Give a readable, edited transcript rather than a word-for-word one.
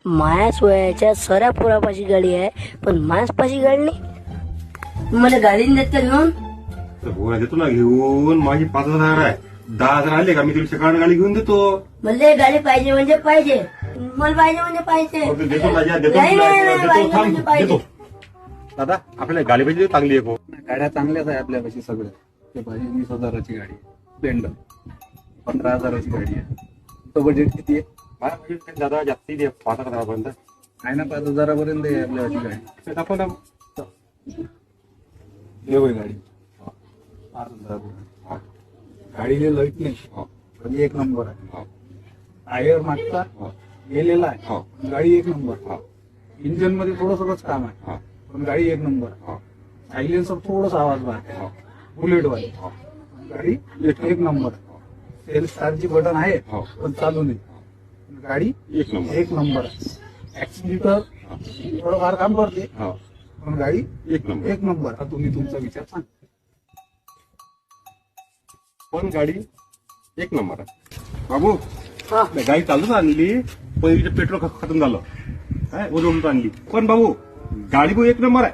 माया सोयाच्या सऱ्या पोरापाशी गाडी आहे, पण मायापाशी गाडी नाही. मला गाडी देत का घेऊन? तर गोळ्या देतो ना घेऊन. माझी 5,000 आहे. 10,000 आले का मी तुला सकाळ गाडी घेऊन देतो. मला गाडी पाहिजे म्हणजे पाहिजे. मला पाहिजे म्हणजे पाहिजे. हो, देतो राजा, देतो नाही, तुला, नाही, नाही, देतो, पाहिजे थांब, म्हणजे पाहिजे. देतो. दादा आपल्याला गाडी पाहिजे चांगली आहे. गाड्या चांगल्याच आहे आपल्यापाशी सगळ्या. ते पाहिजे 20,000ची गाडी आहे. स्प्लेंडर 15,000ची गाडी आहे. तो बजेट किती आहे? मला म्हणजे दादा जास्ती दे 5,000 आहे ना 5,000पर्यंत आहे आपल्यापाशी गाडी. आपण हे होय गाडी 5,000. गाडीला लाईट नाही, पण एक नंबर आहे. टायर मागचा गेलेला आहे, गाडी एक नंबर. इंजन मध्ये थोडंसंच काम आहे, पण गाडी एक नंबर. सायलेन्सर थोडासा आवाज बाहेर, बुलेट वाली गाडी एक नंबर. सेल स्टारची बटन आहे, पण चालू नाही. गाडी एक नंबर. ऍक्सिलेटर थोडंफार काम करते, पण गाडी एक नंबर. आता तुम्ही तुमचा विचार सांग. पण गाडी एक नंबर आहे. बाबू गाडी चालूच आणली, पण पेट्रोल खतम झालं. ओढून आणली, पण बाबू गाडी एक नंबर आहे.